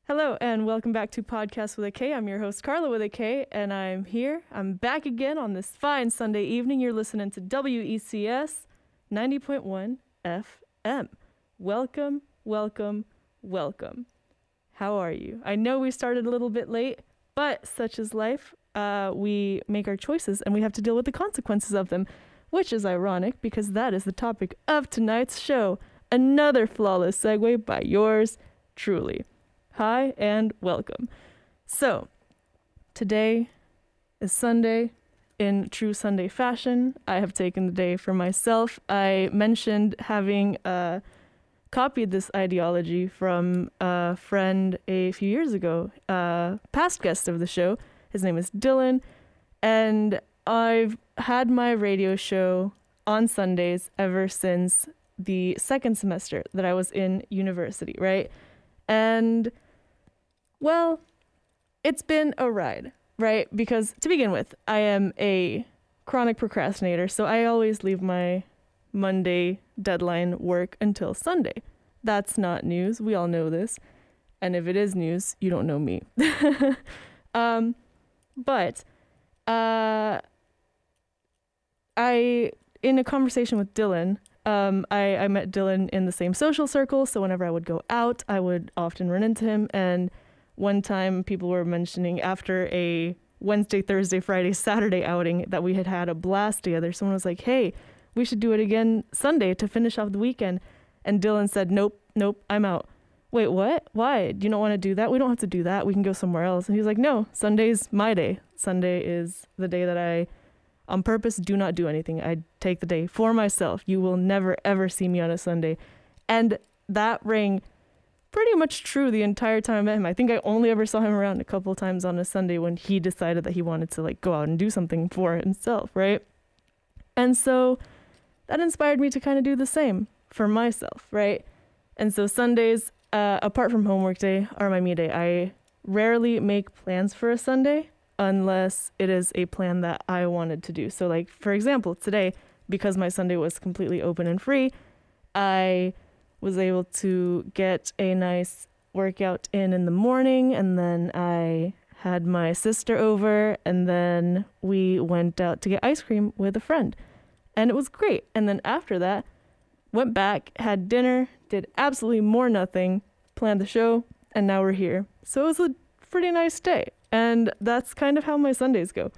Hello and welcome back to podKast with a K. I'm your host Karla with a K, and I'm here. I'm back again on this fine Sunday evening. You're listening to WECS 90.1 FM. Welcome, welcome, welcome. How are you? I know we started a little bit late, but such is life. We make our choices and we have to deal with the consequences of them, which is ironic because that is the topic of tonight's show. Another flawless segue by yours truly. Hi and welcome. So, today is Sunday. In true Sunday fashion, I have taken the day for myself. I mentioned having copied this ideology from a friend a few years ago, past guest of the show. His name is Dylan, and I've had my radio show on Sundays ever since the second semester that I was in university, right? And well, it's been a ride, right? Because to begin with, I am a chronic procrastinator, so I always leave my Monday deadline work until Sunday. That's not news. We all know this. And if it is news, you don't know me. But in a conversation with Dylan, I met Dylan in the same social circle, so whenever I would go out, I would often run into him. And one time people were mentioning after a Wednesday, Thursday, Friday, Saturday outing that we had a blast together. Someone was like, hey, we should do it again Sunday to finish off the weekend. And Dylan said, nope, I'm out. Wait, what? Why? Do you not want to do that? We don't have to do that. We can go somewhere else. And he was like, no, Sunday's my day. Sunday is the day that I, on purpose, do not do anything. I take the day for myself. You will never, ever see me on a Sunday. And that rang pretty much true the entire time I met him. I think I only ever saw him around a couple of times on a Sunday when he decided that he wanted to go out and do something for himself, right? And so that inspired me to kind of do the same for myself, right? And so Sundays, apart from homework day, are my me day. I rarely make plans for a Sunday unless it is a plan that I wanted to do. So for example, today, because my Sunday was completely open and free, I was able to get a nice workout in the morning, and then I had my sister over, and then we went out to get ice cream with a friend, and it was great. And then after that, went back, had dinner, did absolutely more nothing, planned the show, and now we're here. So it was a pretty nice day, and that's kind of how my Sundays go.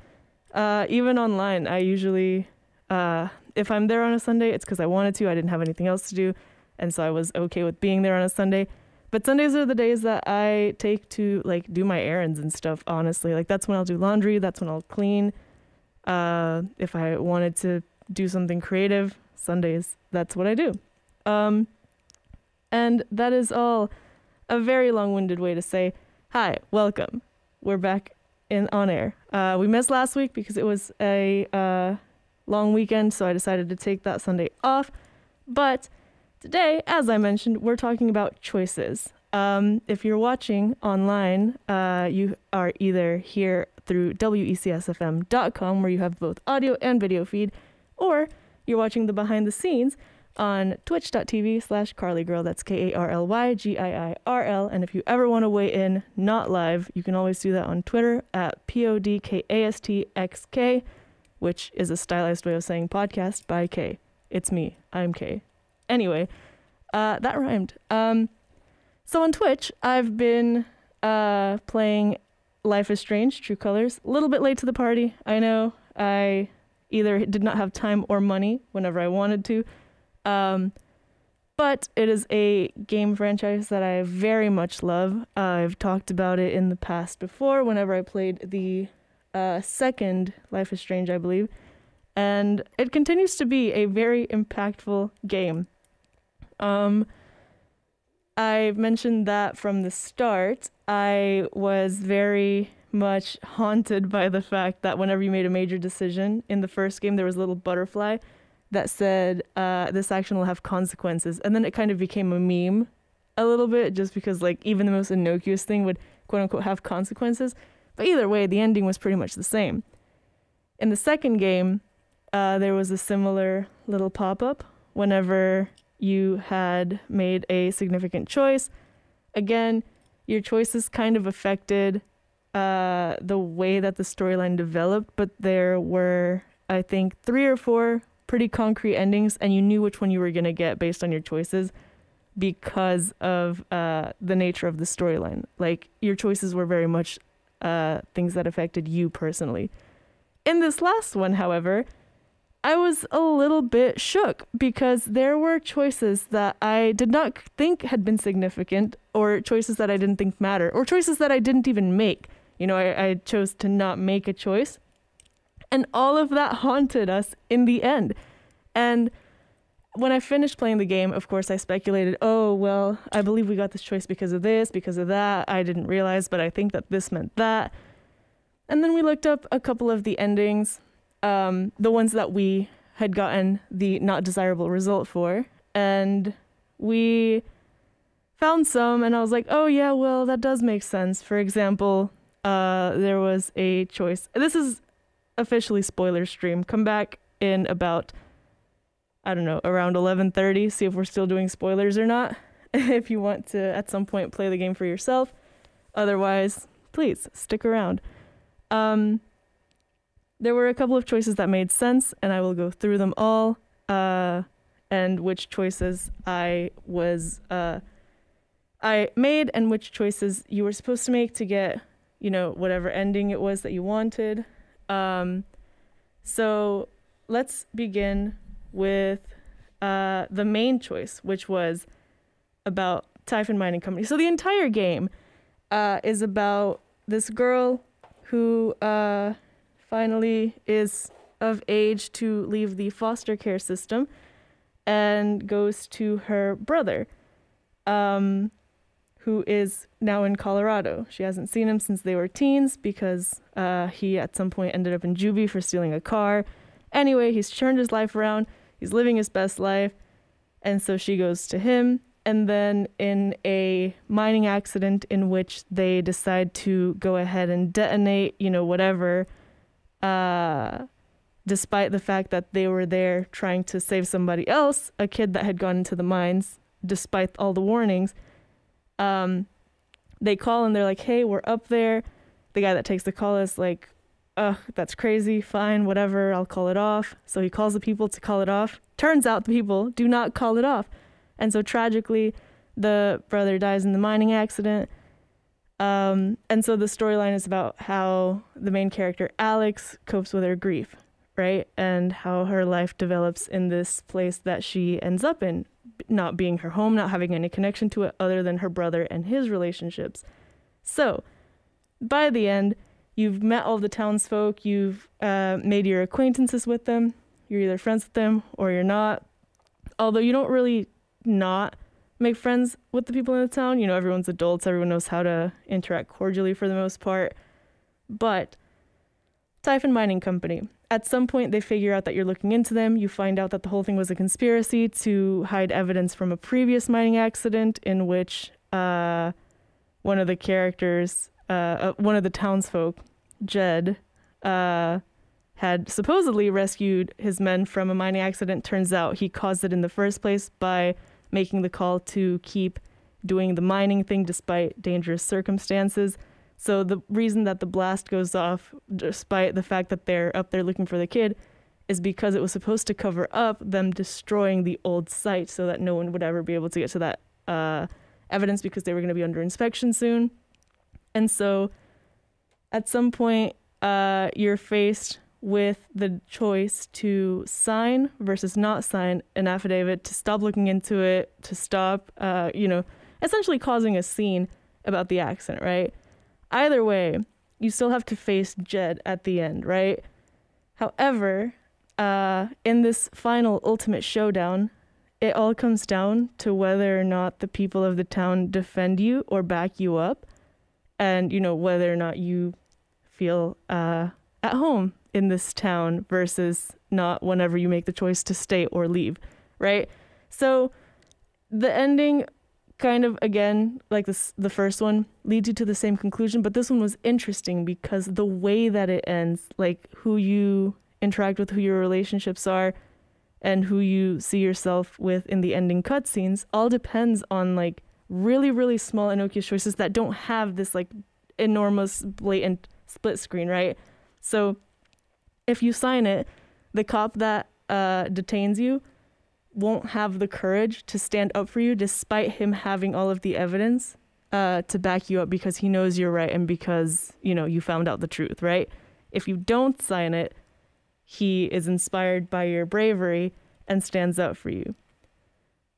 Even online, I usually, if I'm there on a Sunday, it's because I wanted to. I didn't have anything else to do. And so I was okay with being there on a Sunday. But Sundays are the days that I take to do my errands and stuff, honestly. That's when I'll do laundry. That's when I'll clean. If I wanted to do something creative, Sundays, that's what I do. And that is all a very long-winded way to say, hi, welcome. We're back on air. We missed last week because it was a long weekend, so I decided to take that Sunday off. But today, as I mentioned, we're talking about choices. If you're watching online, you are either here through wecsfm.com, where you have both audio and video feed, or you're watching the behind the scenes on twitch.tv/karlygirl. That's KarlyGiirl. And if you ever want to weigh in, not live, you can always do that on Twitter at PODKASTXK, which is a stylized way of saying podcast by K. It's me. I'm K. Anyway, that rhymed. So on Twitch, I've been playing Life is Strange, True Colors. A little bit late to the party. I know I either did not have time or money whenever I wanted to. But it is a game franchise that I very much love. I've talked about it in the past before whenever I played the second Life is Strange, I believe. And it continues to be a very impactful game. I mentioned that from the start. I was very much haunted by the fact that whenever you made a major decision in the first game, there was a little butterfly that said, this action will have consequences. And then it kind of became a meme a little bit, just because even the most innocuous thing would quote unquote have consequences. But either way, the ending was pretty much the same. In the second game, there was a similar little pop-up whenever you had made a significant choice. Again, your choices kind of affected the way that the storyline developed, but there were, I think, 3 or 4 pretty concrete endings, and you knew which one you were going to get based on your choices because of the nature of the storyline. Like, your choices were very much things that affected you personally. In this last one, however, I was a little bit shook because there were choices that I did not think had been significant, or choices that I didn't think matter, or choices that I didn't even make. You know, I chose to not make a choice. And all of that haunted us in the end. And when I finished playing the game, of course, I speculated, oh, well, I believe we got this choice because of this, because of that. I didn't realize, but I think that this meant that. And then we looked up a couple of the endings, the ones that we had gotten the not desirable result for. And we found some, and I was like, oh, yeah, well, that does make sense. For example, there was a choice. This is officially spoiler stream. Come back in about, I don't know, around 11:30, see if we're still doing spoilers or not, if you want to at some point play the game for yourself. Otherwise, please stick around. There were a couple of choices that made sense, and I will go through them all, and which choices I made, and which choices you were supposed to make to get, you know, whatever ending it was that you wanted. So let's begin with the main choice, which was about Typhon Mining Company. So the entire game is about this girl who finally is of age to leave the foster care system and goes to her brother, who is now in Colorado. She hasn't seen him since they were teens because he at some point ended up in juvie for stealing a car. Anyway, he's turned his life around. He's living his best life. And so she goes to him. And then in a mining accident in which they decide to go ahead and detonate, you know, whatever, despite the fact that they were there trying to save somebody else, a kid that had gone into the mines, despite all the warnings, they call and they're like, hey, we're up there. The guy that takes the call is like, ugh, that's crazy. Fine, whatever, I'll call it off. So he calls the people to call it off. Turns out the people do not call it off. And so tragically, the brother dies in the mining accident. And so the storyline is about how the main character, Alex, copes with her grief, right? And how her life develops in this place that she ends up in, not being her home, not having any connection to it other than her brother and his relationships. So by the end, you've met all the townsfolk, you've made your acquaintances with them, you're either friends with them or you're not. Although you don't really not make friends with the people in the town. You know, everyone's adults, everyone knows how to interact cordially for the most part. But Typhon Mining Company, at some point they figure out that you're looking into them. You find out that the whole thing was a conspiracy to hide evidence from a previous mining accident in which one of the characters, one of the townsfolk, Jed, had supposedly rescued his men from a mining accident. Turns out he caused it in the first place by making the call to keep doing the mining thing despite dangerous circumstances. So the reason that the blast goes off, despite the fact that they're up there looking for the kid, is because it was supposed to cover up them destroying the old site so that no one would ever be able to get to that evidence because they were going to be under inspection soon. And so at some point, you're faced with the choice to sign versus not sign an affidavit, to stop looking into it, to stop, essentially causing a scene about the accident, right? Either way, you still have to face Jed at the end, right? However, in this final ultimate showdown, it all comes down to whether or not the people of the town defend you or back you up, and, you know, whether or not you feel at home in this town versus not whenever you make the choice to stay or leave, right? So the ending kind of, again, like the first one, leads you to the same conclusion, but this one was interesting because the way that it ends, like who you interact with, who your relationships are, and who you see yourself with in the ending cutscenes all depends on like really, really small innocuous choices that don't have this like enormous blatant split screen, right? So if you sign it, the cop that detains you won't have the courage to stand up for you despite him having all of the evidence to back you up, because he knows you're right and because, you know, you found out the truth, right? If you don't sign it, he is inspired by your bravery and stands up for you.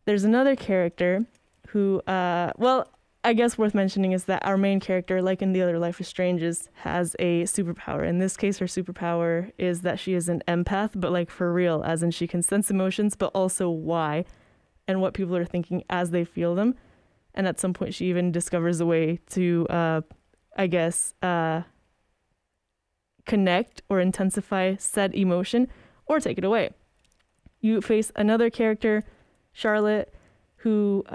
There's another character who, I guess worth mentioning is that our main character, like in the other Life is Strange's, has a superpower. In this case, her superpower is that she is an empath, but like for real, as in she can sense emotions, but also why and what people are thinking as they feel them. And at some point, she even discovers a way to, connect or intensify said emotion or take it away. You face another character, Charlotte, who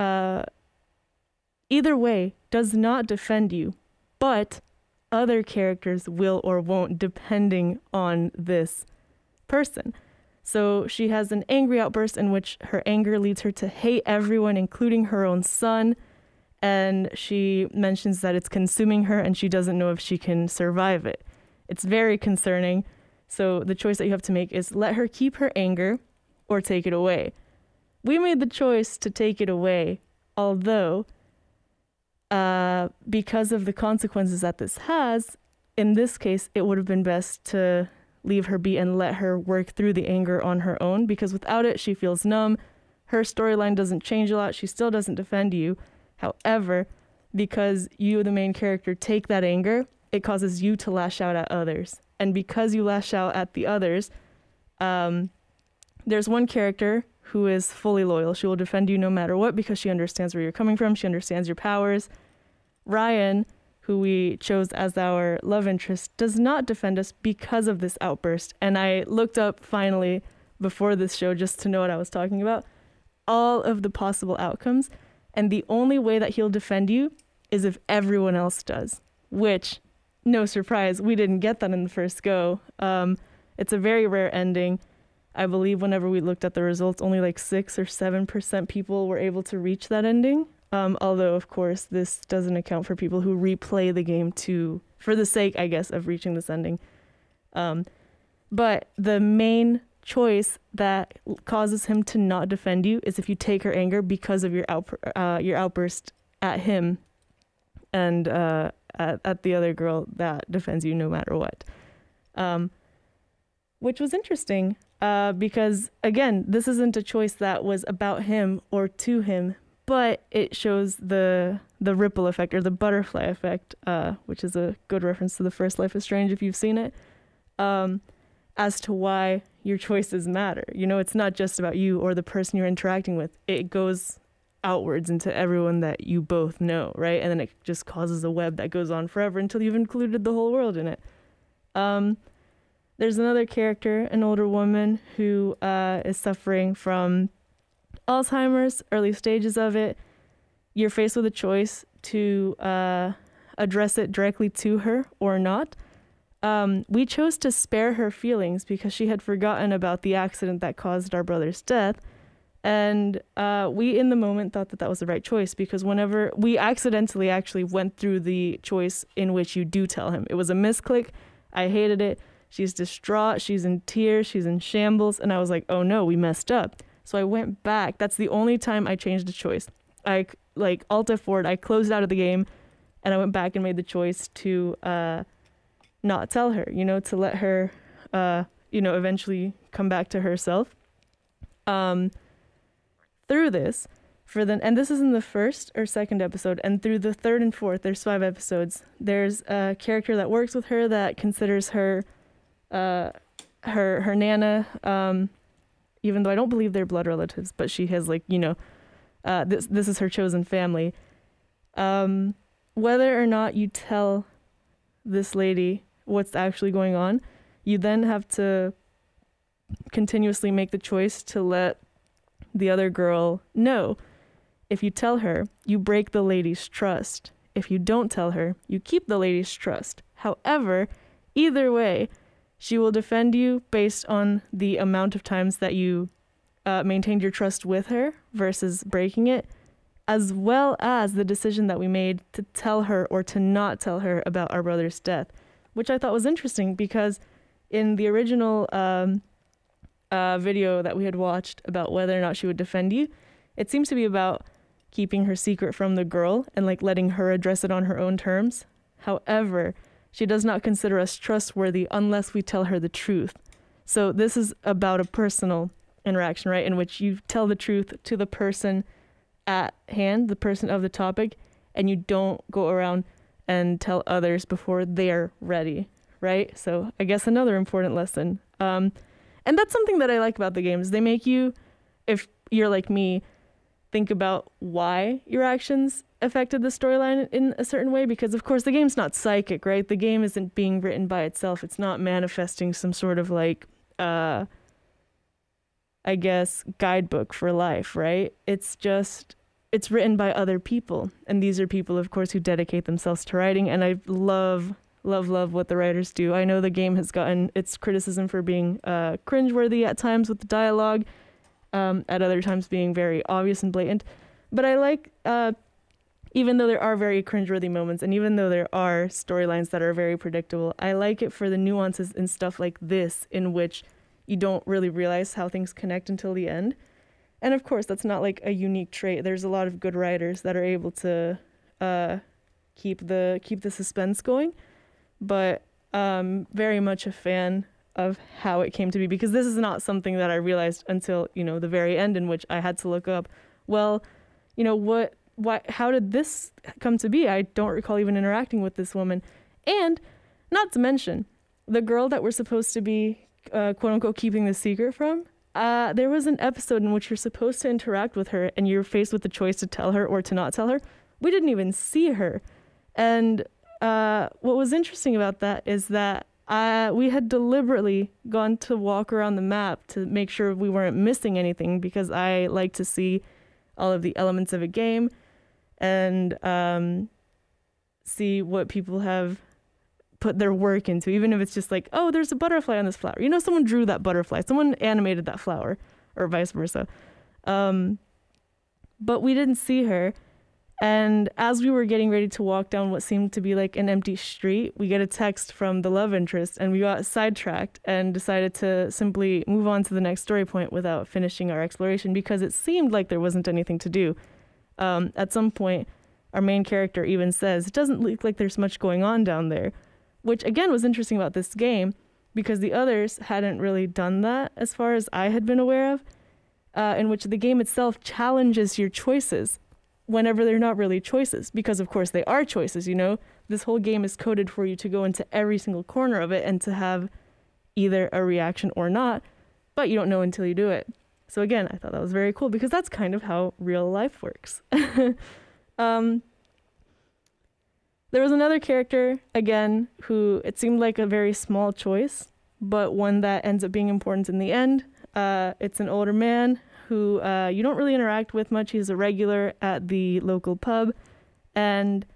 either way does not defend you, but other characters will or won't depending on this person. So she has an angry outburst in which her anger leads her to hate everyone, including her own son. And she mentions that it's consuming her and she doesn't know if she can survive it. It's very concerning. So the choice that you have to make is let her keep her anger or take it away. We made the choice to take it away, although because of the consequences that this has, in this case, it would have been best to leave her be and let her work through the anger on her own, because without it, she feels numb. Her storyline doesn't change a lot. She still doesn't defend you. However, because you, the main character, take that anger, it causes you to lash out at others. And because you lash out at the others, there's one character who is fully loyal. She will defend you no matter what because she understands where you're coming from. She understands your powers. Ryan, who we chose as our love interest, does not defend us because of this outburst. And I looked up finally before this show just to know what I was talking about, all of the possible outcomes. And the only way that he'll defend you is if everyone else does, which, no surprise, we didn't get that in the first go. It's a very rare ending. I believe whenever we looked at the results, only like 6 or 7% people were able to reach that ending. Although, of course, this doesn't account for people who replay the game for the sake, I guess, of reaching this ending. But the main choice that causes him to not defend you is if you take her anger because of your outburst at him and at the other girl that defends you no matter what. Which was interesting. Because, again, this isn't a choice that was about him or to him, but it shows the ripple effect or the butterfly effect, which is a good reference to the first Life is Strange if you've seen it, as to why your choices matter. You know, it's not just about you or the person you're interacting with. It goes outwards into everyone that you both know, right? And then it just causes a web that goes on forever until you've included the whole world in it. There's another character, an older woman who is suffering from Alzheimer's, early stages of it. You're faced with a choice to address it directly to her or not. We chose to spare her feelings because she had forgotten about the accident that caused our brother's death. And we, in the moment, thought that that was the right choice because whenever we accidentally actually went through the choice in which you do tell him. It was a misclick. I hated it. She's distraught, she's in tears, she's in shambles, and I was like, oh no, we messed up. So I went back. That's the only time I changed the choice. I, Alt F4, I closed out of the game, and I went back and made the choice to not tell her, to let her, eventually come back to herself. Through this, and this is in the first or second episode, and through the third and fourth, there's 5 episodes, there's a character that works with her that considers her her nana, even though I don't believe they're blood relatives, but she has this is her chosen family. Whether or not you tell this lady what's actually going on, you then have to continuously make the choice to let the other girl know. If you tell her, you break the lady's trust. If you don't tell her, you keep the lady's trust. However, either way, she will defend you based on the amount of times that you maintained your trust with her versus breaking it, as well as the decision that we made to tell her or to not tell her about our brother's death, which I thought was interesting because in the original video that we had watched about whether or not she would defend you, it seems to be about keeping her secret from the girl and like letting her address it on her own terms. However, she does not consider us trustworthy unless we tell her the truth. So this is about a personal interaction, right, in which you tell the truth to the person at hand, the person of the topic, and you don't go around and tell others before they're ready, right? So I guess another important lesson. And that's something that I like about the games. They make you, if you're like me, think about why your actions affected the storyline in a certain way, because of course the game's not psychic, right? The game isn't being written by itself. It's not manifesting some sort of like, I guess, guidebook for life, right? It's written by other people. And these are people, of course, who dedicate themselves to writing. And I love what the writers do. I know the game has gotten its criticism for being cringeworthy at times with the dialogue, at other times being very obvious and blatant. But I like, even though there are very cringeworthy moments, and even though there are storylines that are very predictable, I like it for the nuances and stuff like this, in which you don't really realize how things connect until the end. And of course, that's not like a unique trait. There's a lot of good writers that are able to keep the suspense going. But very much a fan of how it came to be, because this is not something that I realized until, the very end, in which I had to look up, well, how did this come to be? I don't recall even interacting with this woman. And not to mention, the girl that we're supposed to be, quote unquote, keeping the secret from, there was an episode in which you're supposed to interact with her and you're faced with the choice to tell her or to not tell her. We didn't even see her. And what was interesting about that is that we had deliberately gone to walk around the map to make sure we weren't missing anything, because I like to see all of the elements of a game and see what people have put their work into, even if it's just like, oh, there's a butterfly on this flower. Someone drew that butterfly. Someone animated that flower, or vice versa. But we didn't see her. And as we were getting ready to walk down what seemed to be like an empty street, we get a text from the love interest, and we got sidetracked and decided to simply move on to the next story point without finishing our exploration, because it seemed like there wasn't anything to do. At some point, our main character even says, it doesn't look like there's much going on down there, which again was interesting about this game, because the others hadn't really done that as far as I had been aware of, in which the game itself challenges your choices whenever they're not really choices, because of course they are choices. This whole game is coded for you to go into every single corner of it and to have either a reaction or not, but you don't know until you do it. So again, I thought that was very cool, because that's kind of how real life works. There was another character, again, who it seemed like a very small choice, but one that ends up being important in the end. It's an older man who you don't really interact with much. He's a regular at the local pub, and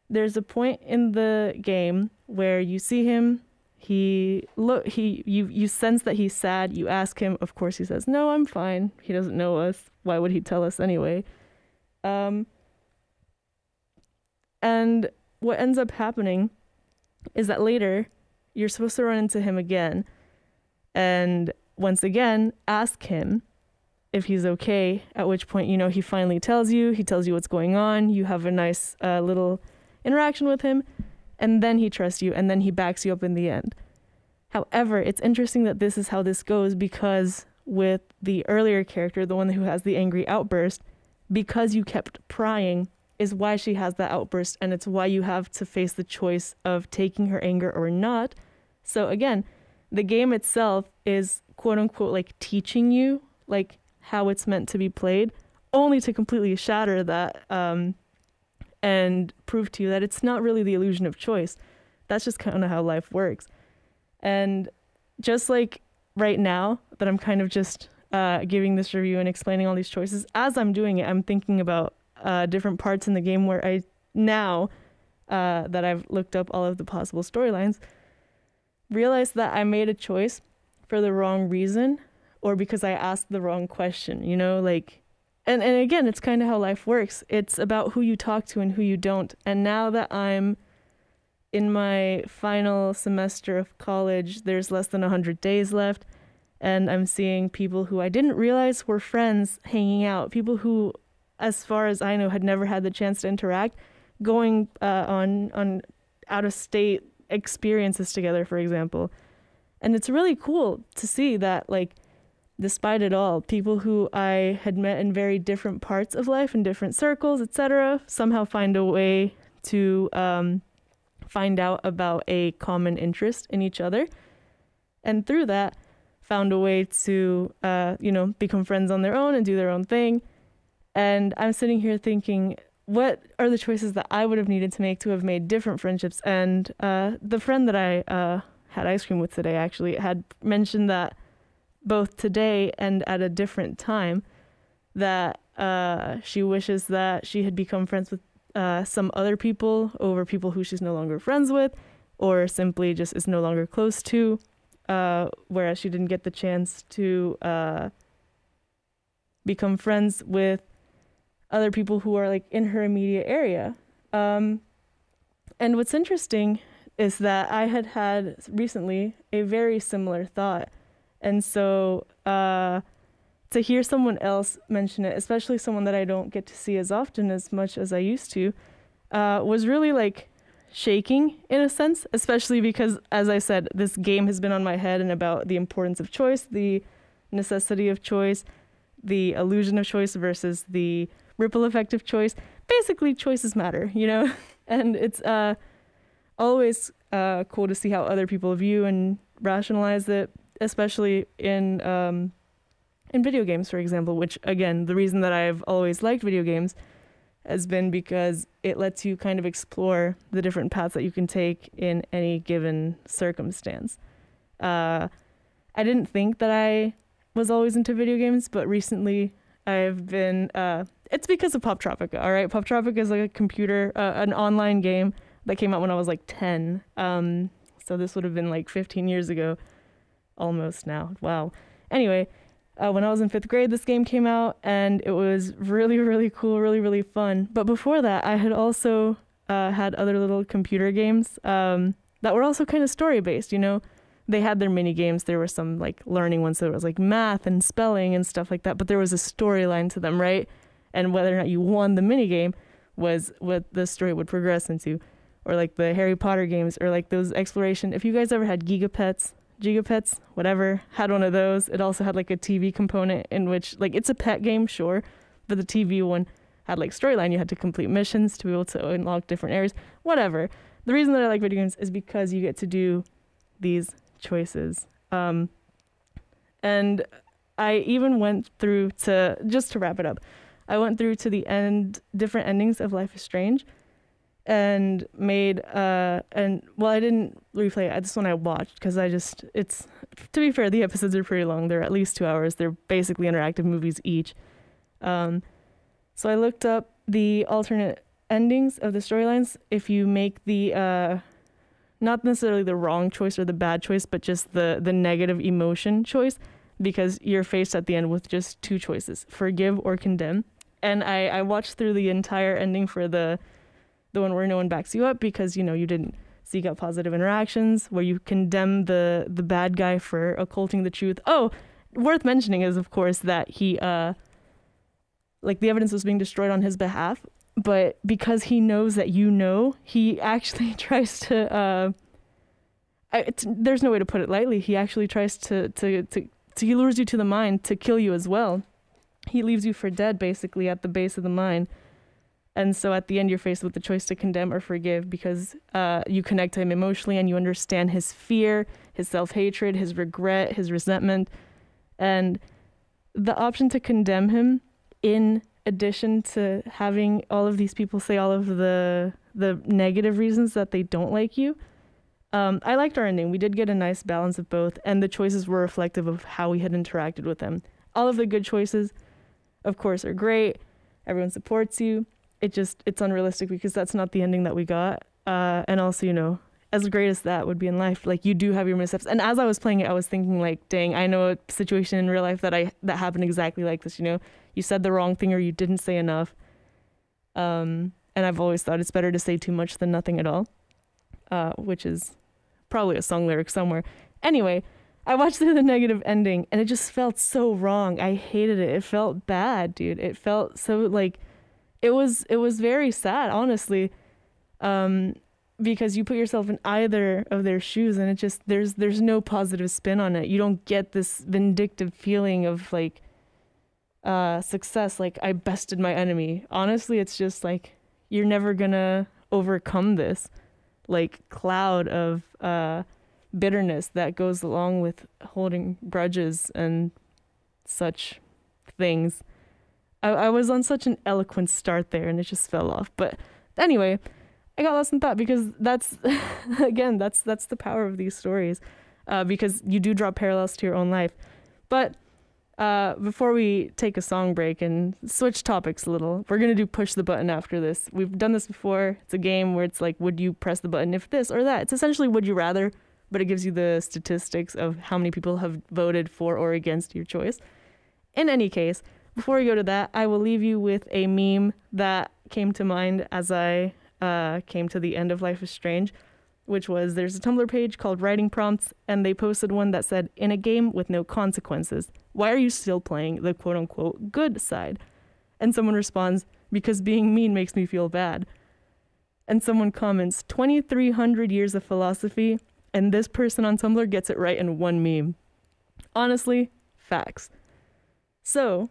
there's a point in the game where you see him. You sense that he's sad. You ask him. Of course, he says, "No, I'm fine." He doesn't know us. Why would he tell us anyway? And what ends up happening is that later you're supposed to run into him again, and once again ask him if he's okay, at which point, he finally tells you what's going on. You have a nice little interaction with him, and then he trusts you, and then he backs you up in the end. However, it's interesting that this is how this goes, because with the earlier character, the one who has the angry outburst, because you kept prying is why she has that outburst, and it's why you have to face the choice of taking her anger or not. So again, the game itself is quote unquote like teaching you like how it's meant to be played, only to completely shatter that and prove to you that it's not really the illusion of choice. That's just kind of how life works. And just like right now that I'm kind of just giving this review and explaining all these choices, as I'm doing it, I'm thinking about different parts in the game where I now that I've looked up all of the possible storylines, realized that I made a choice for the wrong reason, or because I asked the wrong question, you know, like, and again, it's kind of how life works. It's about who you talk to and who you don't. And now that I'm in my final semester of college, there's less than 100 days left, and I'm seeing people who I didn't realize were friends hanging out, people who, as far as I know, had never had the chance to interact, going on out-of-state experiences together, for example. And it's really cool to see that, like, despite it all, people who I had met in very different parts of life, in different circles, etc., somehow find a way to find out about a common interest in each other. And through that, found a way to, become friends on their own and do their own thing. And I'm sitting here thinking, what are the choices that I would have needed to make to have made different friendships? And the friend that I had ice cream with today actually had mentioned that both today and at a different time that she wishes that she had become friends with some other people over people who she's no longer friends with, or simply just is no longer close to, whereas she didn't get the chance to become friends with other people who are like in her immediate area. And what's interesting is that I had recently a very similar thought. And so to hear someone else mention it, especially someone that I don't get to see as often as much as I used to, was really like shaking in a sense, especially because, as I said, this game has been on my head and about the importance of choice, the necessity of choice, the illusion of choice versus the ripple effect of choice. Basically, choices matter, you know? And it's always cool to see how other people view and rationalize it, especially in video games, for example, which, again, the reason that I've always liked video games has been because it lets you kind of explore the different paths that you can take in any given circumstance. I didn't think that I was always into video games, but recently I've been, it's because of Pop Tropica, all right? Pop Tropica is like a computer, an online game that came out when I was like 10. So this would have been like 15 years ago, almost now. Wow. Anyway, when I was in 5th grade, this game came out, and it was really, really cool, really, really fun. But before that, I had also had other little computer games that were also kind of story-based, you know? They had their mini games. There were some like learning ones, so it was like math and spelling and stuff like that, but there was a storyline to them, right? And whether or not you won the mini game was what the story would progress into. Or like the Harry Potter games, or like those exploration. If you guys ever had Gigapets, whatever, had one of those. It also had like a TV component in which, like, it's a pet game, sure, but the TV one had like storyline. You had to complete missions to be able to unlock different areas, whatever. The reason that I like video games is because you get to do these choices. And I even went through to, just to wrap it up, I went through to the different endings of Life is Strange, and made I didn't replay it. This one I watched because it's, to be fair, the episodes are pretty long. They're at least 2 hours. They're basically interactive movies each. So I looked up the alternate endings of the storylines. If you make the not necessarily the wrong choice or the bad choice, but just the negative emotion choice, because you're faced at the end with just two choices: forgive or condemn. And I watched through the entire ending for the one where no one backs you up, because, you know, you didn't seek out positive interactions, where you condemn the bad guy for occulting the truth. Oh, worth mentioning is, of course, that he, like, the evidence was being destroyed on his behalf, but because he knows that you know, he actually tries to, there's no way to put it lightly, he actually tries to he lures you to the mine to kill you as well. He leaves you for dead, basically, at the base of the mine. And so at the end, you're faced with the choice to condemn or forgive, because you connect to him emotionally and you understand his fear, his self-hatred, his regret, his resentment. And the option to condemn him, in addition to having all of these people say all of the negative reasons that they don't like you, I liked our ending. We did get a nice balance of both, and the choices were reflective of how we had interacted with them. All of the good choices, of course, are great. Everyone supports you. It's unrealistic because that's not the ending that we got. And also, you know, as great as that would be in life, like you do have your missteps. And as I was playing it, I was thinking like, dang, I know a situation in real life that happened exactly like this. You know, you said the wrong thing or you didn't say enough. And I've always thought it's better to say too much than nothing at all, which is probably a song lyric somewhere. Anyway, I watched the negative ending and it just felt so wrong. I hated it. It felt bad, dude. It felt so like it was very sad, honestly. Because you put yourself in either of their shoes and it just there's no positive spin on it. You don't get this vindictive feeling of like success, like I bested my enemy. Honestly, it's just like you're never gonna overcome this like cloud of bitterness that goes along with holding grudges and such things. I was on such an eloquent start there and it just fell off. But anyway, I got lost in thought because that's again that's the power of these stories, because you do draw parallels to your own life. But before we take a song break and switch topics a little, we're gonna do push the button after this. We've done this before. It's a game where it's like, would you press the button if this or that? It's essentially would you rather, but it gives you the statistics of how many people have voted for or against your choice. In any case, before we go to that, I will leave you with a meme that came to mind as I came to the end of Life is Strange, which was there's a Tumblr page called Writing Prompts, and they posted one that said, in a game with no consequences, why are you still playing the quote-unquote good side? And someone responds, because being mean makes me feel bad. And someone comments, 2,300 years of philosophy, and this person on Tumblr gets it right in one meme. Honestly, facts. So,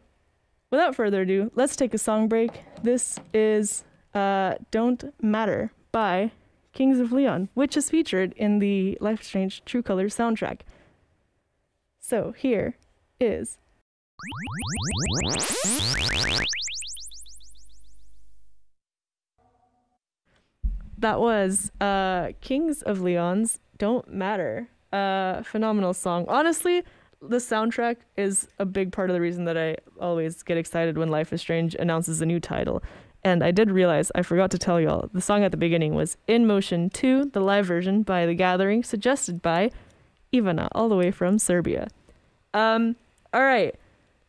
without further ado, let's take a song break. This is Don't Matter by Kings of Leon, which is featured in the Life is Strange True Colors soundtrack. So here is that was Kings of Leon's Don't Matter. Phenomenal song. Honestly, the soundtrack is a big part of the reason that I always get excited when Life is Strange announces a new title. And I did realize, I forgot to tell y'all, the song at the beginning was In Motion 2, the live version by The Gathering, suggested by Ivana, all the way from Serbia. Alright,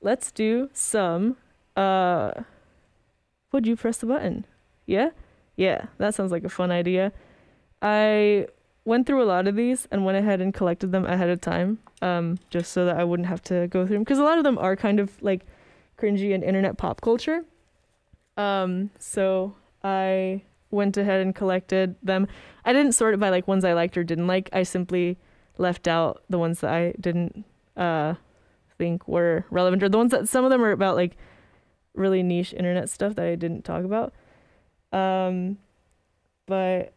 let's do some, would you press the button? Yeah? Yeah, that sounds like a fun idea. I went through a lot of these and went ahead and collected them ahead of time, just so that I wouldn't have to go through them, because a lot of them are kind of like cringy and internet pop culture. So I went ahead and collected them. I didn't sort it by like ones I liked or didn't like. I simply left out the ones that I didn't think were relevant, or the ones that some of them are about like really niche internet stuff that I didn't talk about. But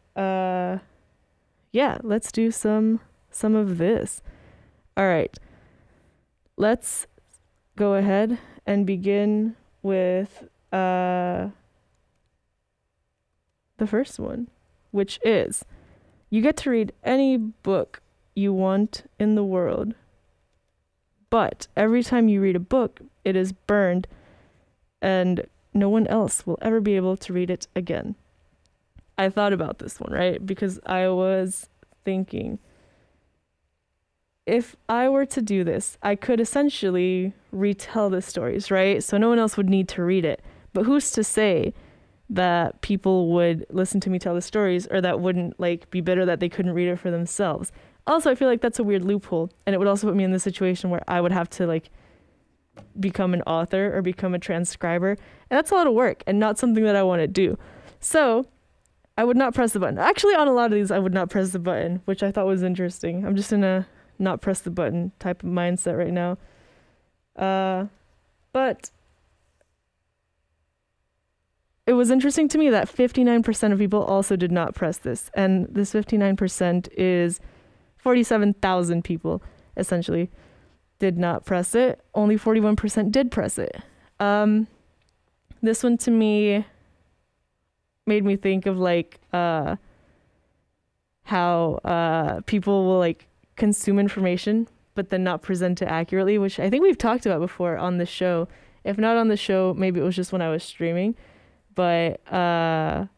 yeah, let's do some of this. All right, let's go ahead and begin with the first one, which is you get to read any book you want in the world, but every time you read a book, it is burned and no one else will ever be able to read it again. I thought about this one, right? Because I was thinking, if I were to do this, I could essentially retell the stories, right? So no one else would need to read it. But who's to say that people would listen to me tell the stories, or that wouldn't like be bitter that they couldn't read it for themselves? Also, I feel like that's a weird loophole, and it would also put me in the situation where I would have to like become an author or become a transcriber, and that's a lot of work and not something that I want to do. So I would not press the button. Actually, on a lot of these, I would not press the button, which I thought was interesting. I'm just in a not press the button type of mindset right now. But it was interesting to me that 59% of people also did not press this. And this 59% is 47,000 people, essentially, did not press it. Only 41% did press it. This one, to me, made me think of, like, how people will, like, consume information, but then not present it accurately, which I think we've talked about before on the show. If not on the show, maybe it was just when I was streaming. But I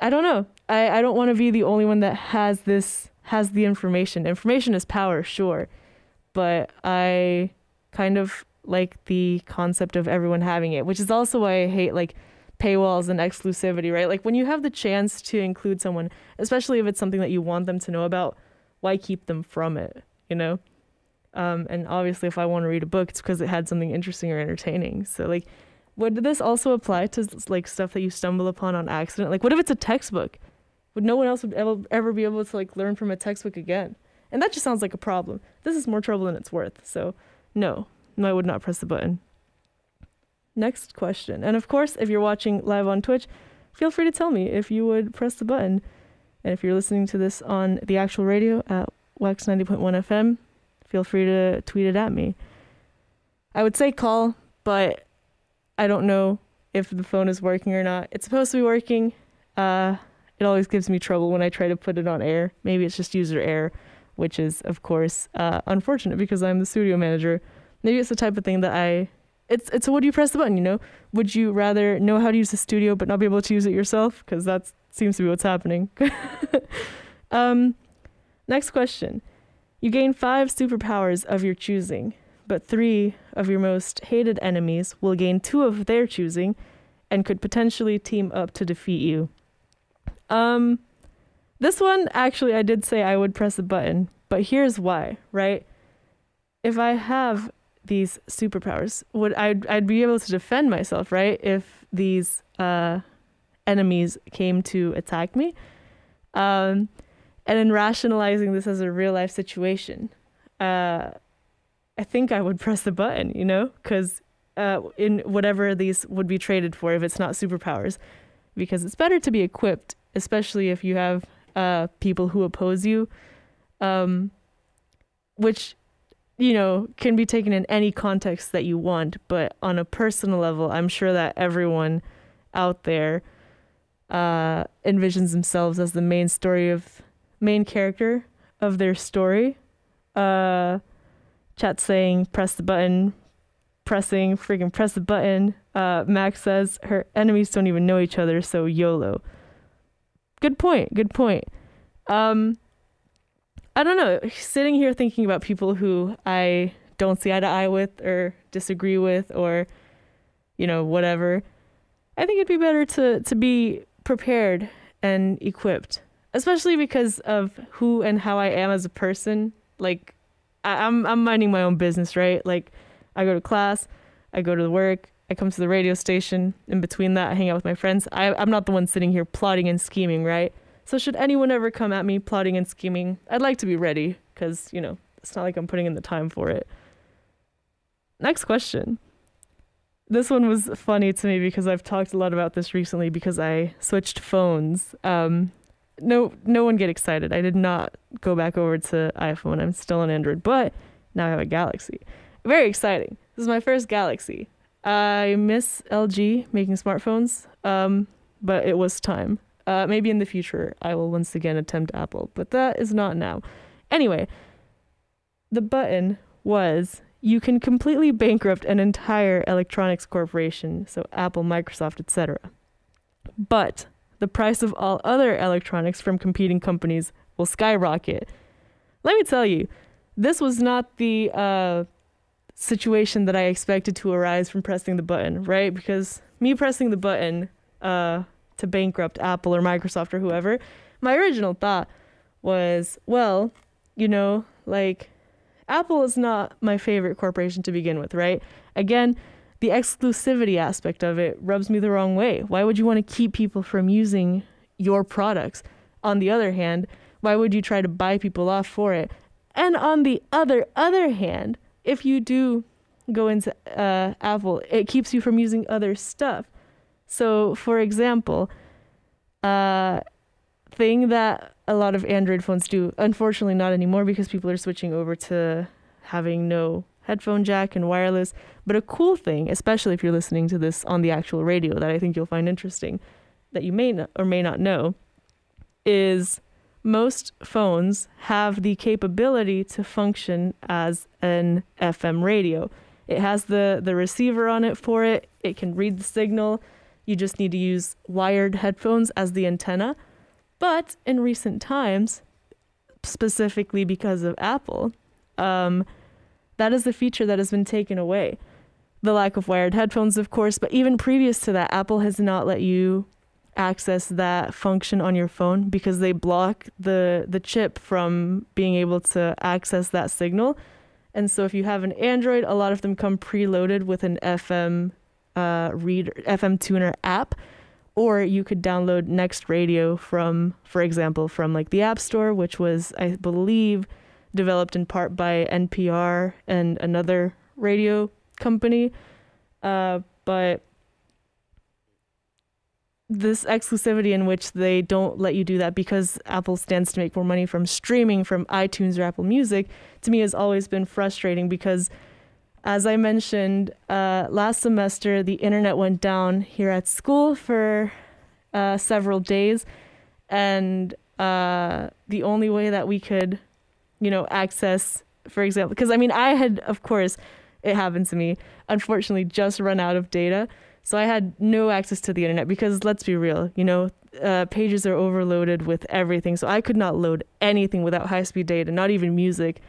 I don't know. I don't want to be the only one that has the information. Information is power, sure. But I kind of like the concept of everyone having it, which is also why I hate like paywalls and exclusivity, right? Like when you have the chance to include someone, especially if it's something that you want them to know about, why keep them from it, you know? And obviously if I want to read a book, it's because it had something interesting or entertaining. So like, would this also apply to like stuff that you stumble upon on accident? Like what if it's a textbook? Would no one else would ever be able to like learn from a textbook again? And that just sounds like a problem. This is more trouble than it's worth. So no, I would not press the button. Next question. And of course, if you're watching live on Twitch, feel free to tell me if you would press the button. And if you're listening to this on the actual radio at Wax 90.1 FM, feel free to tweet it at me. I would say call, but I don't know if the phone is working or not. It's supposed to be working. It always gives me trouble when I try to put it on air. Maybe it's just user error, which is, of course, unfortunate because I'm the studio manager. Maybe it's the type of thing that it's a, would you press the button, you know? Would you rather know how to use the studio but not be able to use it yourself? Because that seems to be what's happening. Next question. You gain 5 superpowers of your choosing, but 3 of your most hated enemies will gain 2 of their choosing and could potentially team up to defeat you. This one, actually, I did say I would press a button, but here's why, right? If I have these superpowers, I'd be able to defend myself, right? If these enemies came to attack me. And in rationalizing this as a real life situation, I think I would press the button, you know, because in whatever these would be traded for, if it's not superpowers, because it's better to be equipped, especially if you have people who oppose you, which, you know, can be taken in any context that you want. But on a personal level, I'm sure that everyone out there envisions themselves as the main character of their story. Chat saying press the button, press the button. Max says her enemies don't even know each other, so YOLO. Good point. I don't know, sitting here thinking about people who I don't see eye to eye with or disagree with or, you know, whatever, I think it'd be better to be prepared and equipped, especially because of who and how I am as a person. Like, I'm minding my own business, right? Like, I go to class, I go to work, I come to the radio station. In between that, I hang out with my friends. I'm not the one sitting here plotting and scheming, right? So should anyone ever come at me plotting and scheming, I'd like to be ready because, you know, it's not like I'm putting in the time for it. Next question. This one was funny to me because I've talked a lot about this recently because I switched phones. No one get excited. I did not go back over to iPhone. I'm still on Android, but now I have a Galaxy. Very exciting. This is my first Galaxy. I miss LG making smartphones, but it was time. Maybe in the future I will once again attempt Apple, but that is not now. Anyway, the button was, you can completely bankrupt an entire electronics corporation, so Apple, Microsoft, etc. But the price of all other electronics from competing companies will skyrocket. Let me tell you, this was not the situation that I expected to arise from pressing the button, right? Because me pressing the button to bankrupt Apple or Microsoft or whoever, my original thought was, well, you know, like, Apple is not my favorite corporation to begin with, right? Again, the exclusivity aspect of it rubs me the wrong way. Why would you want to keep people from using your products? On the other hand, why would you try to buy people off for it? And on the other hand, if you do go into Apple, it keeps you from using other stuff. So, for example, thing that a lot of Android phones do, unfortunately not anymore because people are switching over to having no headphone jack and wireless, but a cool thing, especially if you're listening to this on the actual radio, that I think you'll find interesting, that you may or may not know, is most phones have the capability to function as an FM radio. It has the receiver on it for it. It can read the signal. You just need to use wired headphones as the antenna. But in recent times, specifically because of Apple, that is the feature that has been taken away. The lack of wired headphones, of course, but even previous to that, Apple has not let you access that function on your phone because they block the chip from being able to access that signal. And so if you have an Android, a lot of them come preloaded with an FM reader, FM tuner app, or you could download Next Radio from, for example, from like the App Store, which was, I believe, developed in part by NPR and another radio company. But this exclusivity in which they don't let you do that because Apple stands to make more money from streaming from iTunes or Apple Music, to me has always been frustrating because, as I mentioned, last semester, the internet went down here at school for several days. And the only way that we could, access, for example, because I had, of course, it happened to me, unfortunately, just run out of data. So I had no access to the internet because, let's be real, pages are overloaded with everything. So I could not load anything without high-speed data, not even music.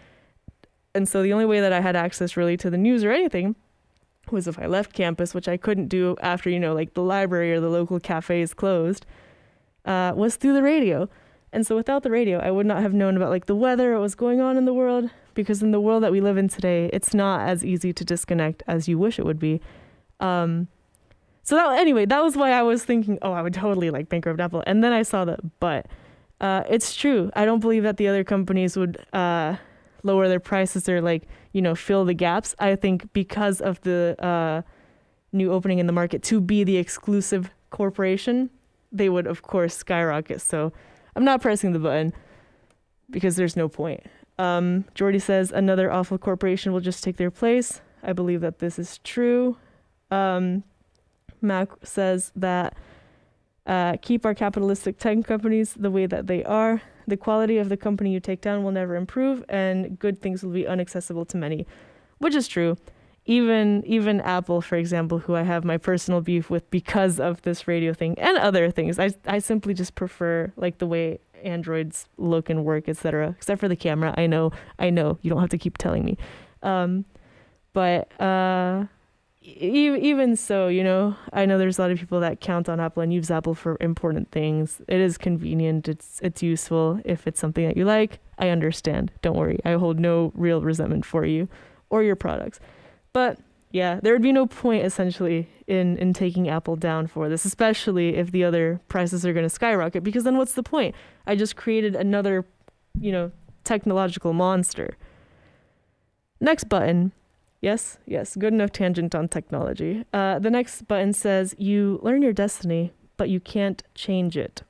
And so the only way that I had access really to the news or anything was if I left campus, which I couldn't do after, like the library or the local cafes closed, was through the radio. And so without the radio, I would not have known about like the weather or what was going on in the world, because in the world that we live in today, it's not as easy to disconnect as you wish it would be. So that was why I was thinking, I would totally like bankrupt Apple. And then I saw that, but it's true. I don't believe that the other companies would lower their prices or fill the gaps. I think because of the new opening in the market to be the exclusive corporation, they would of course skyrocket. So I'm not pressing the button because there's no point. Jordy says another awful corporation will just take their place. I believe that this is true. Mac says that keep our capitalistic tech companies the way that they are. The quality of the company you take down will never improve, and good things will be inaccessible to many, which is true. Even Apple, for example, who I have my personal beef with because of this radio thing and other things. I simply just prefer like the way Androids look and work, etc. Except for the camera. I know. You don't have to keep telling me. But even so, I know there's a lot of people that count on Apple and use Apple for important things. It is convenient. It's useful. If it's something that you like, I understand. Don't worry. I hold no real resentment for you or your products. But yeah, there would be no point essentially in taking Apple down for this, especially if the other prices are going to skyrocket, because then what's the point? I just created another, technological monster. Next button. Yes, good enough tangent on technology. The next button says, you learn your destiny, but you can't change it.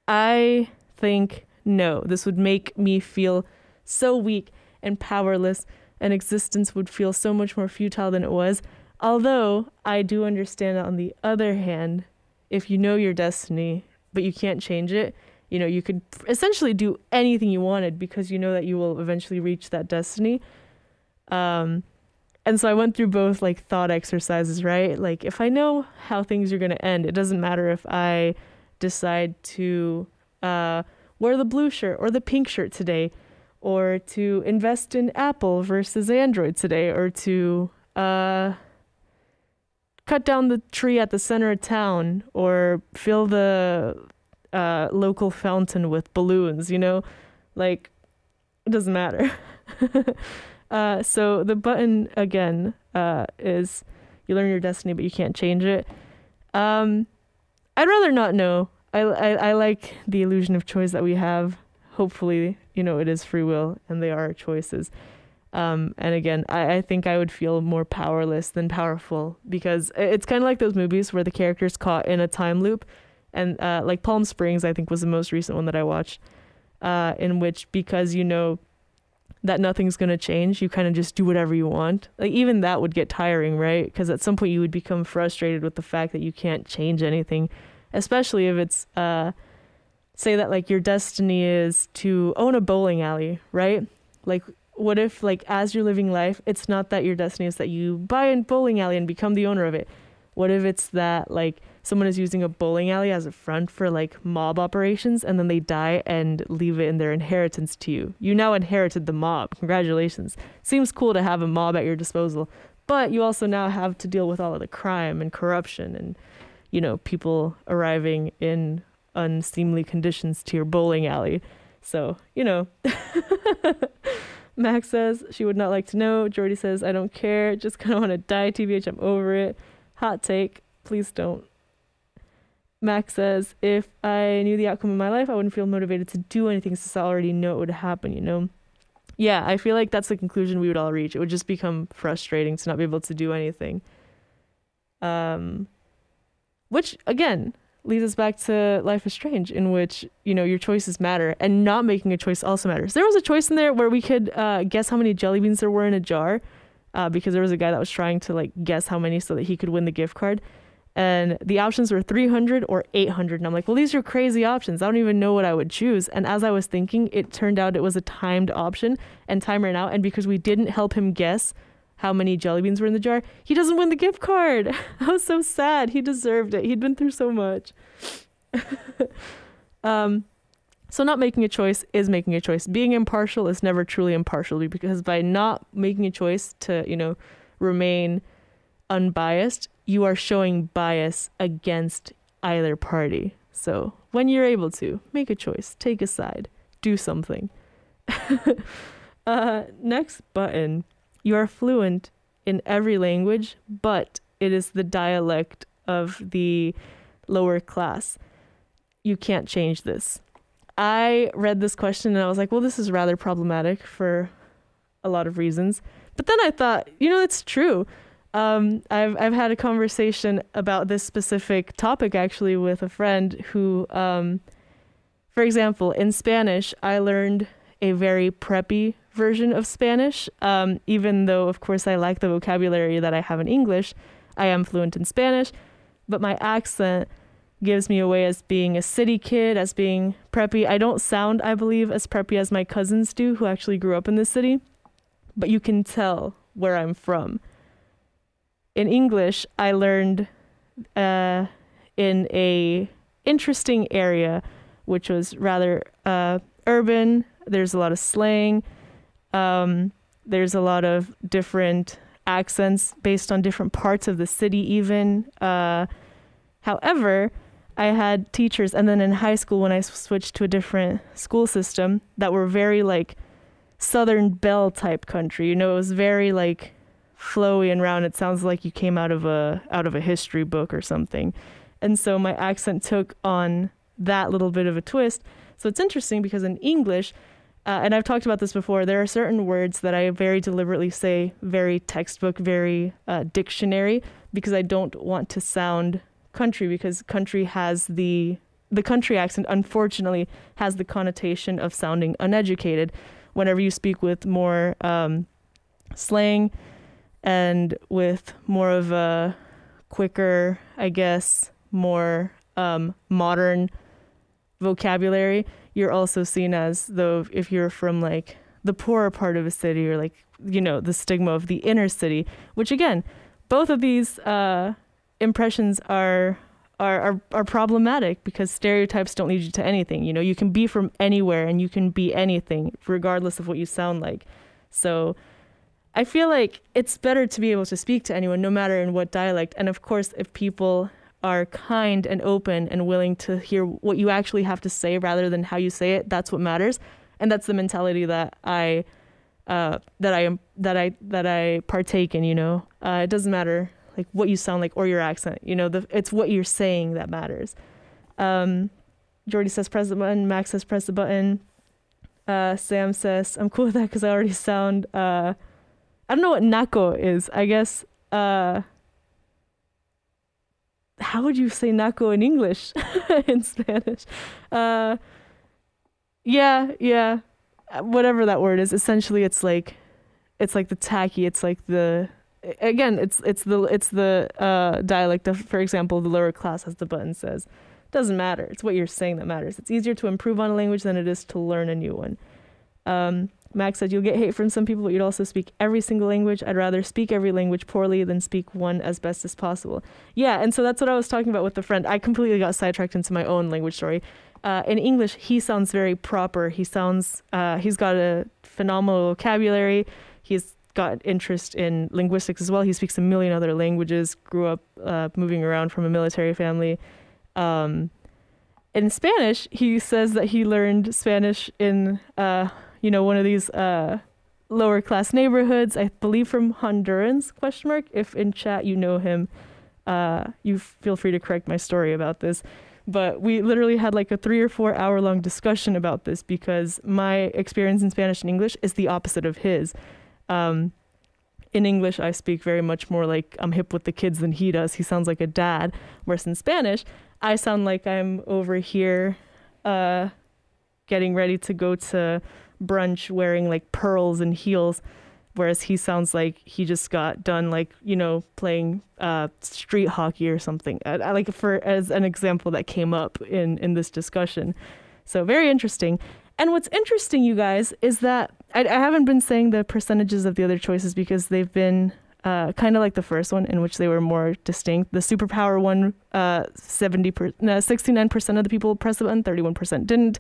I think no. This would make me feel so weak and powerless, and existence would feel so much more futile than it was. Although I do understand that on the other hand, if you know your destiny, but you can't change it, you could essentially do anything you wanted because you know that you will eventually reach that destiny. And so I went through both like thought exercises, right? Like if I know how things are going to end, it doesn't matter if I decide to wear the blue shirt or the pink shirt today, or to invest in Apple versus Android today, or to cut down the tree at the center of town, or fill the local fountain with balloons, like it doesn't matter. So the button, again, is you learn your destiny, but you can't change it. I'd rather not know. I like the illusion of choice that we have. Hopefully, it is free will and they are choices. And again, I think I would feel more powerless than powerful, because it's kind of like those movies where the character's caught in a time loop. And like Palm Springs, I think, was the most recent one that I watched, in which, because that nothing's going to change, you kind of just do whatever you want. Like even that would get tiring, right? Because at some point you would become frustrated with the fact that you can't change anything, especially if it's say that like your destiny is to own a bowling alley, right? Like what if like as you're living life, it's not that your destiny is that you buy a bowling alley and become the owner of it. What if it's that like someone is using a bowling alley as a front for like mob operations and then they die and leave it in their inheritance to you? You now inherited the mob. Congratulations. Seems cool to have a mob at your disposal, but you also now have to deal with all of the crime and corruption and, you know, people arriving in unseemly conditions to your bowling alley. So, you know. Max says she would not like to know. Jordy says, I don't care. Just kind of want to die, TBH. I'm over it. Hot take. Please don't. Max says, if I knew the outcome of my life, I wouldn't feel motivated to do anything since I already know it would happen, you know? Yeah, I feel like that's the conclusion we would all reach. It would just become frustrating to not be able to do anything. Which, again, leads us back to Life is Strange, in which, you know, your choices matter, and not making a choice also matters. There was a choice in there where we could guess how many jelly beans there were in a jar, because there was a guy that was trying to like guess how many so that he could win the gift card. And the options were 300 or 800. And I'm like, well, these are crazy options. I don't even know what I would choose. And as I was thinking, it turned out it was a timed option and time ran out. And because we didn't help him guess how many jelly beans were in the jar, he doesn't win the gift card. I was so sad. He deserved it. He'd been through so much. So not making a choice is making a choice. Being impartial is never truly impartial, because by not making a choice to, you know, remain unbiased, you are showing bias against either party. So when you're able to, make a choice, take a side, do something. Next button. You are fluent in every language, but it is the dialect of the lower class. You can't change this. I read this question and I was like, well, this is rather problematic for a lot of reasons. But then I thought, you know, it's true. I've had a conversation about this specific topic actually with a friend who, for example, in Spanish, I learned a very preppy version of Spanish. Even though, of course, I like the vocabulary that I have in English, I am fluent in Spanish, but my accent gives me away as being a city kid, as being preppy. I don't sound, I believe, as preppy as my cousins do, who actually grew up in this city, but you can tell where I'm from. In English, I learned in a interesting area, which was rather urban. There's a lot of slang. There's a lot of different accents based on different parts of the city even. However, I had teachers, and then in high school when I switched to a different school system, that were very like Southern Belle type country. You know, it was very like flowy and round. It sounds like you came out of a history book or something. And so my accent took on that little bit of a twist. So it's interesting because in English, and I've talked about this before, there are certain words that I very deliberately say very textbook, very dictionary, because I don't want to sound country, because country has the country accent, unfortunately, has the connotation of sounding uneducated. Whenever you speak with more slang and with more of a quicker, I guess, more modern vocabulary, you're also seen as though if you're from like the poorer part of a city, or like, you know, the stigma of the inner city, which again, both of these impressions are problematic, because stereotypes don't lead you to anything. You know, you can be from anywhere and you can be anything regardless of what you sound like. So I feel like it's better to be able to speak to anyone, no matter in what dialect. And of course, if people are kind and open and willing to hear what you actually have to say rather than how you say it, that's what matters. And that's the mentality that I partake in, you know. It doesn't matter like what you sound like or your accent, you know, it's what you're saying that matters. Jordy says press the button. Max says press the button. Sam says I'm cool with that because I already sound I don't know what naco is. I guess how would you say naco in English? In Spanish? Yeah, whatever that word is. Essentially, it's like the tacky. It's like the, again, it's the dialect of, for example, the lower class, as the button says. Doesn't matter. It's what you're saying that matters. It's easier to improve on a language than it is to learn a new one. Max said, you'll get hate from some people, but you'd also speak every single language. I'd rather speak every language poorly than speak one as best as possible. Yeah, and so that's what I was talking about with the friend. I completely got sidetracked into my own language story. In English, he sounds very proper. He's got a phenomenal vocabulary. He's got interest in linguistics as well. He speaks a million other languages, grew up moving around from a military family. In Spanish, he says that he learned Spanish in, one of these lower class neighborhoods, I believe from Hondurans, ? If in chat you know him, you feel free to correct my story about this. But we literally had like a 3 or 4 hour long discussion about this because my experience in Spanish and English is the opposite of his. In English, I speak very much more like I'm hip with the kids than he does. He sounds like a dad. Whereas in Spanish, I sound like I'm over here getting ready to go to brunch wearing like pearls and heels. Whereas he sounds like he just got done like, playing street hockey or something. I like as an example that came up in this discussion. So very interesting. And what's interesting, you guys, is that I haven't been saying the percentages of the other choices because they've been kind of like the first one in which they were more distinct. The superpower one, 69% of the people pressed the button, 31% didn't.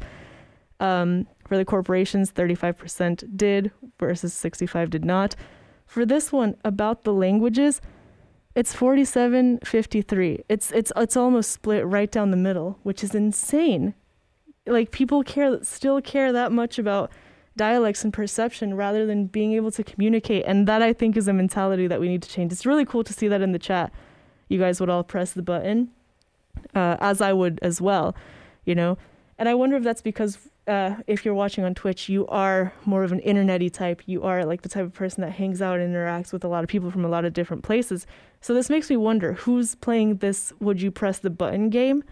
For the corporations, 35% did versus 65% did not. For this one, about the languages, it's 47-53. It's almost split right down the middle, which is insane. Like people still care that much about dialects and perception rather than being able to communicate. And that I think is a mentality that we need to change. It's really cool to see that in the chat. You guys would all press the button, as I would as well, And I wonder if that's because if you're watching on Twitch, you are more of an internet-y type. You are like the type of person that hangs out and interacts with a lot of people from a lot of different places. So this makes me wonder who's playing this would you press the button game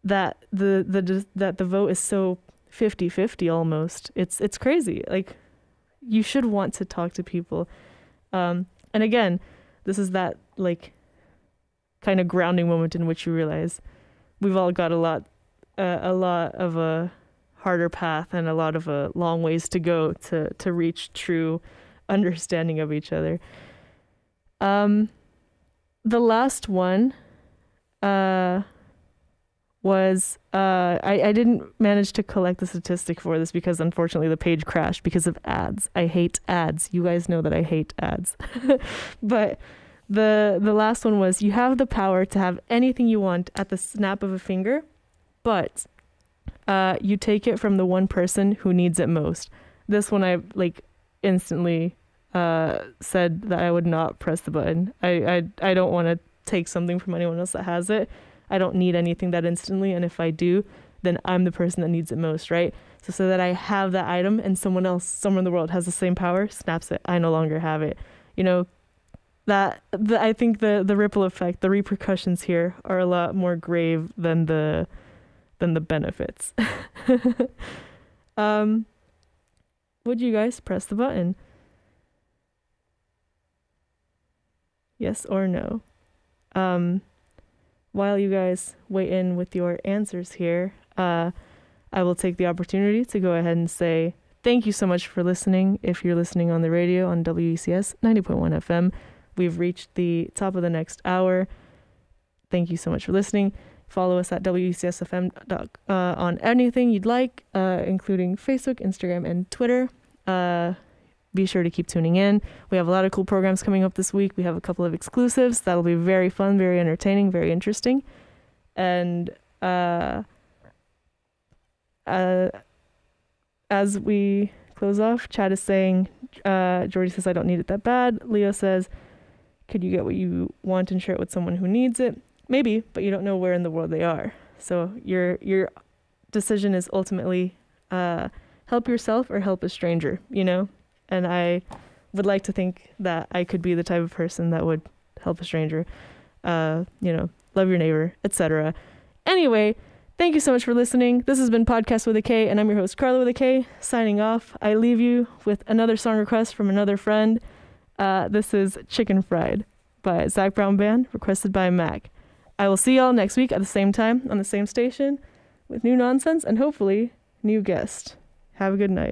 that the vote is so 50-50 almost. It's crazy. Like you should want to talk to people. And again, this is that like kind of grounding moment in which you realize we've all got a lot of a harder path and a lot of a long ways to go to reach true understanding of each other. The last one was I didn't manage to collect the statistic for this because unfortunately the page crashed because of ads. I hate ads. You guys know that I hate ads. But the last one was you have the power to have anything you want at the snap of a finger, but you take it from the one person who needs it most. This one I like instantly said that I would not press the button. I don't want to take something from anyone else that has it. I don't need anything that instantly, and if I do, then I'm the person that needs it most, right? So that I have that item and someone else somewhere in the world has the same power, snaps it, I no longer have it. I think the ripple effect, the repercussions here are a lot more grave than the benefits. Would you guys press the button? Yes or no? While you guys weigh in with your answers here, I will take the opportunity to go ahead and say thank you so much for listening. If you're listening on the radio on WECS 90.1 FM, we've reached the top of the next hour. Thank you so much for listening. Follow us at WECSFM on anything you'd like, including Facebook, Instagram, and Twitter. Be sure to keep tuning in. We have a lot of cool programs coming up this week. We have a couple of exclusives. That'll be very fun, very entertaining, very interesting. And as we close off, Chad is saying, Jordy says, I don't need it that bad. Leo says, could you get what you want and share it with someone who needs it? Maybe, but you don't know where in the world they are. So your decision is ultimately help yourself or help a stranger, And I would like to think that I could be the type of person that would help a stranger, love your neighbor, etc. Anyway, thank you so much for listening. This has been Podcast with a K, and I'm your host, Karla with a K, signing off. I leave you with another song request from another friend. This is Chicken Fried by Zach Brown Band, requested by Mac. I will see y'all next week at the same time on the same station with new nonsense and hopefully new guest. Have a good night.